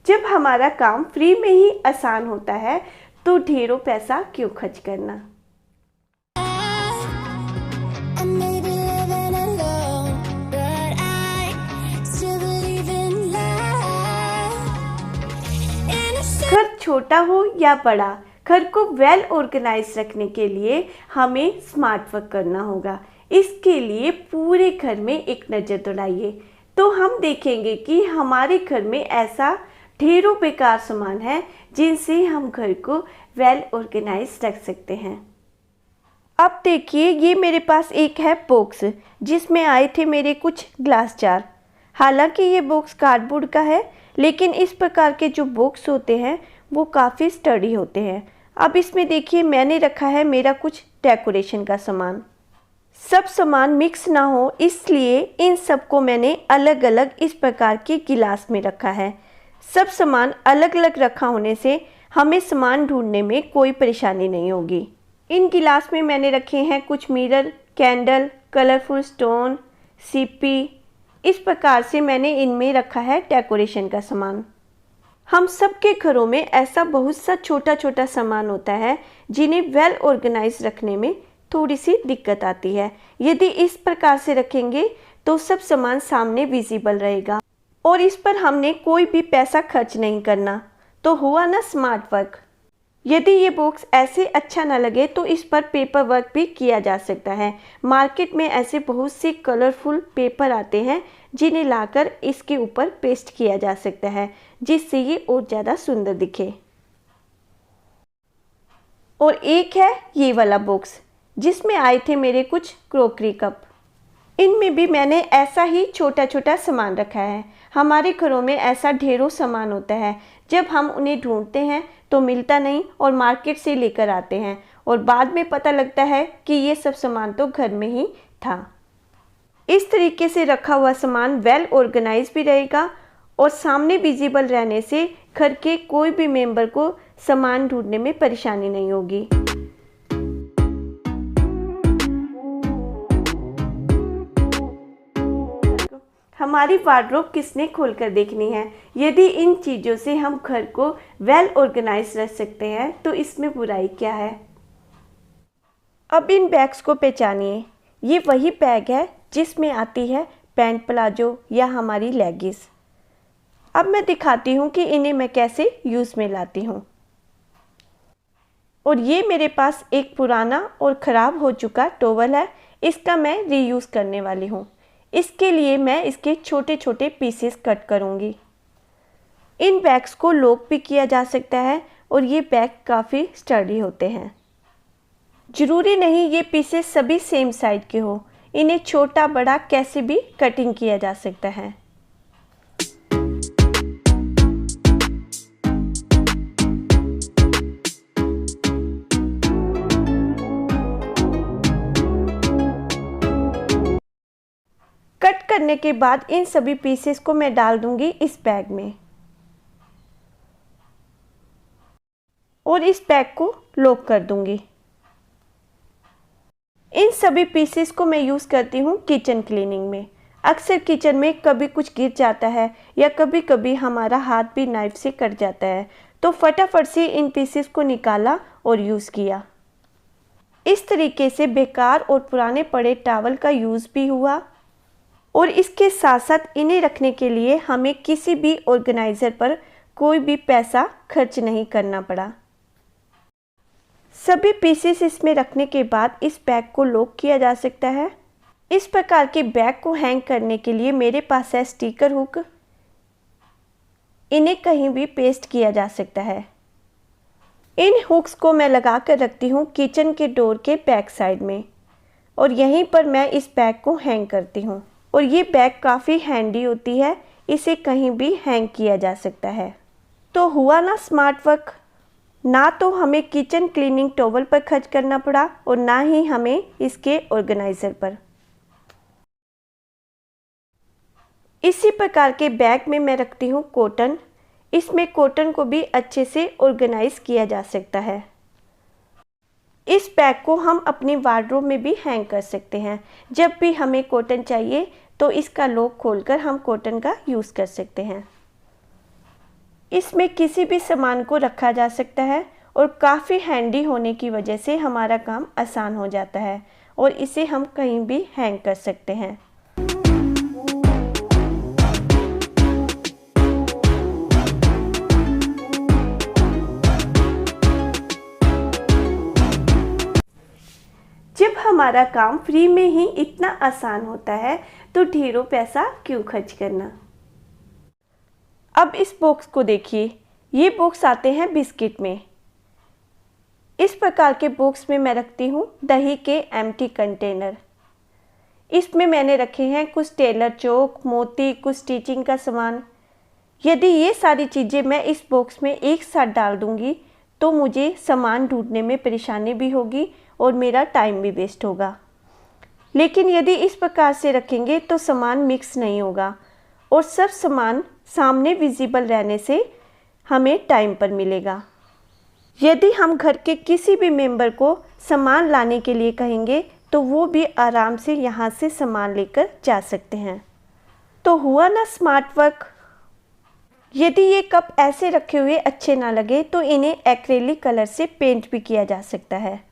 जब हमारा काम फ्री में ही आसान होता है तो ढेरों पैसा क्यों खर्च करना। घर छोटा हो या बड़ा, घर को वेल ऑर्गेनाइज रखने के लिए हमें स्मार्ट वर्क करना होगा। इसके लिए पूरे घर में एक नज़र दौड़ाइए तो हम देखेंगे कि हमारे घर में ऐसा ढेरों बेकार सामान है जिनसे हम घर को वेल ऑर्गेनाइज रख सकते हैं। अब देखिए, ये मेरे पास एक है बॉक्स जिसमें आए थे मेरे कुछ ग्लास जार। हालांकि ये बॉक्स कार्डबोर्ड का है, लेकिन इस प्रकार के जो बॉक्स होते हैं वो काफ़ी स्टडी होते हैं। अब इसमें देखिए, मैंने रखा है मेरा कुछ डेकोरेशन का सामान। सब सामान मिक्स ना हो इसलिए इन सबको मैंने अलग अलग इस प्रकार के गिलास में रखा है। सब सामान अलग अलग रखा होने से हमें सामान ढूंढने में कोई परेशानी नहीं होगी। इन गिलास में मैंने रखे हैं कुछ mirror, candle, colourful stone, CP. इस प्रकार से मैंने इनमें रखा है डेकोरेशन का सामान। हम सबके घरों में ऐसा बहुत सा छोटा छोटा सामान होता है जिन्हें वेल ऑर्गेनाइज रखने में थोड़ी सी दिक्कत आती है। यदि इस प्रकार से रखेंगे तो सब सामान सामने विजिबल रहेगा और इस पर हमने कोई भी पैसा खर्च नहीं करना। तो हुआ ना स्मार्ट वर्क। यदि ये बॉक्स ऐसे अच्छा ना लगे तो इस पर पेपर वर्क भी किया जा सकता है। मार्केट में ऐसे बहुत से कलरफुल पेपर आते हैं जिन्हें लाकर इसके ऊपर पेस्ट किया जा सकता है, जिससे ये और ज़्यादा सुंदर दिखे। और एक है ये वाला बॉक्स जिसमें आए थे मेरे कुछ क्रॉकरी कप। इनमें भी मैंने ऐसा ही छोटा छोटा सामान रखा है। हमारे घरों में ऐसा ढेरों सामान होता है, जब हम उन्हें ढूंढते हैं तो मिलता नहीं और मार्केट से लेकर आते हैं और बाद में पता लगता है कि ये सब सामान तो घर में ही था। इस तरीके से रखा हुआ सामान वेल ऑर्गेनाइज भी रहेगा और सामने विजिबल रहने से घर के कोई भी मेंबर को सामान ढूंढने में परेशानी नहीं होगी। हमारी वार्डरोब किसने खोलकर देखनी है। यदि इन चीज़ों से हम घर को वेल ऑर्गेनाइज रख सकते हैं तो इसमें बुराई क्या है। अब इन बैग्स को पहचानिए। ये वही बैग है जिसमें आती है पैंट, प्लाजो या हमारी लेगिंग्स। अब मैं दिखाती हूँ कि इन्हें मैं कैसे यूज़ में लाती हूँ। और ये मेरे पास एक पुराना और ख़राब हो चुका टॉवल है, इसका मैं रीयूज़ करने वाली हूँ। इसके लिए मैं इसके छोटे छोटे पीसेस कट करूँगी। इन बैग्स को लॉक भी किया जा सकता है और ये बैग काफ़ी स्टडी होते हैं। ज़रूरी नहीं ये पीसेस सभी सेम साइज के हो, इन्हें छोटा बड़ा कैसे भी कटिंग किया जा सकता है। कट करने के बाद इन सभी पीसेस को मैं डाल दूंगी इस बैग में और इस बैग को लॉक कर दूंगी। इन सभी पीसेस को मैं यूज़ करती हूँ किचन क्लीनिंग में। अक्सर किचन में कभी कुछ गिर जाता है या कभी कभी हमारा हाथ भी नाइफ से कट जाता है, तो फटाफट से इन पीसेस को निकाला और यूज़ किया। इस तरीके से बेकार और पुराने पड़े टॉवल का यूज़ भी हुआ और इसके साथ साथ इन्हें रखने के लिए हमें किसी भी ऑर्गेनाइज़र पर कोई भी पैसा खर्च नहीं करना पड़ा। सभी पीसेस इसमें रखने के बाद इस बैग को लॉक किया जा सकता है। इस प्रकार के बैग को हैंग करने के लिए मेरे पास है स्टिकर हुक। इन्हें कहीं भी पेस्ट किया जा सकता है। इन हुक्स को मैं लगा कर रखती हूँ किचन के डोर के बैक साइड में और यहीं पर मैं इस बैग को हैंग करती हूँ। और ये बैग काफ़ी हैंडी होती है, इसे कहीं भी हैंग किया जा सकता है। तो हुआ ना स्मार्ट वर्क। ना तो हमें किचन क्लीनिंग टॉवल पर खर्च करना पड़ा और ना ही हमें इसके ऑर्गेनाइज़र पर। इसी प्रकार के बैग में मैं रखती हूँ कॉटन। इसमें कॉटन को भी अच्छे से ऑर्गेनाइज किया जा सकता है। इस बैग को हम अपनी वार्डरोब में भी हैंग कर सकते हैं। जब भी हमें कॉटन चाहिए तो इसका लॉक खोलकर हम कॉटन का यूज़ कर सकते हैं। इसमें किसी भी सामान को रखा जा सकता है और काफ़ी हैंडी होने की वजह से हमारा काम आसान हो जाता है और इसे हम कहीं भी हैंग कर सकते हैं। जब हमारा काम फ्री में ही इतना आसान होता है तो ढेरों पैसा क्यों खर्च करना। अब इस बॉक्स को देखिए, ये बॉक्स आते हैं बिस्किट में। इस प्रकार के बॉक्स में मैं रखती हूँ दही के एम्प्टी कंटेनर। इसमें मैंने रखे हैं कुछ टेलर चौक, मोती, कुछ स्टिचिंग का सामान। यदि ये सारी चीज़ें मैं इस बॉक्स में एक साथ डाल दूँगी तो मुझे सामान ढूंढने में परेशानी भी होगी और मेरा टाइम भी वेस्ट होगा। लेकिन यदि इस प्रकार से रखेंगे तो सामान मिक्स नहीं होगा और सब सामान सामने विजिबल रहने से हमें टाइम पर मिलेगा। यदि हम घर के किसी भी मेंबर को सामान लाने के लिए कहेंगे तो वो भी आराम से यहाँ से सामान लेकर जा सकते हैं। तो हुआ ना स्मार्ट वर्क। यदि ये कप ऐसे रखे हुए अच्छे ना लगे तो इन्हें एक्रेलिक कलर से पेंट भी किया जा सकता है।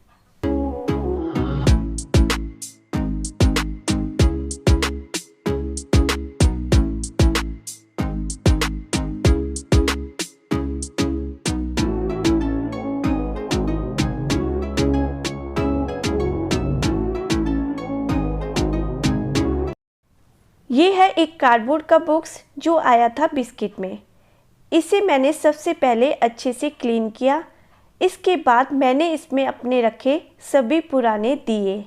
ये है एक कार्डबोर्ड का बॉक्स जो आया था बिस्किट में। इसे मैंने सबसे पहले अच्छे से क्लीन किया। इसके बाद मैंने इसमें अपने रखे सभी पुराने दिए।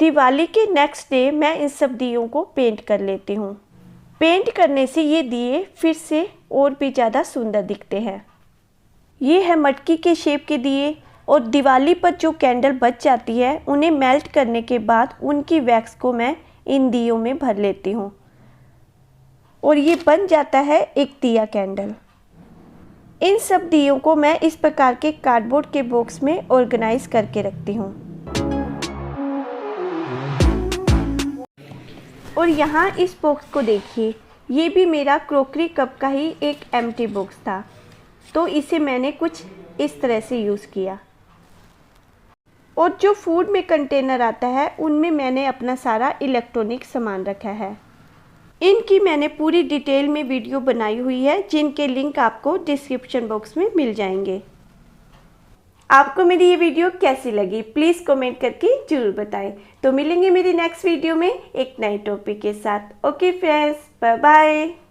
दिवाली के नेक्स्ट डे मैं इन सब दियों को पेंट कर लेती हूँ। पेंट करने से ये दिए फिर से और भी ज़्यादा सुंदर दिखते हैं। ये है मटकी के शेप के दिए और दिवाली पर जो कैंडल बच जाती है उन्हें मेल्ट करने के बाद उनकी वैक्स को मैं इन दियों में भर लेती हूँ और ये बन जाता है एक दिया कैंडल। इन सब दियों को मैं इस प्रकार के कार्डबोर्ड के बॉक्स में ऑर्गेनाइज करके रखती हूँ। और यहाँ इस बॉक्स को देखिए, ये भी मेरा क्रॉकरी कप का ही एक एम्प्टी बॉक्स था, तो इसे मैंने कुछ इस तरह से यूज़ किया। और जो फूड में कंटेनर आता है उनमें मैंने अपना सारा इलेक्ट्रॉनिक सामान रखा है। इनकी मैंने पूरी डिटेल में वीडियो बनाई हुई है जिनके लिंक आपको डिस्क्रिप्शन बॉक्स में मिल जाएंगे। आपको मेरी ये वीडियो कैसी लगी प्लीज़ कमेंट करके ज़रूर बताएं। तो मिलेंगे मेरी नेक्स्ट वीडियो में एक नए टॉपिक के साथ। Okay friends, bye bye.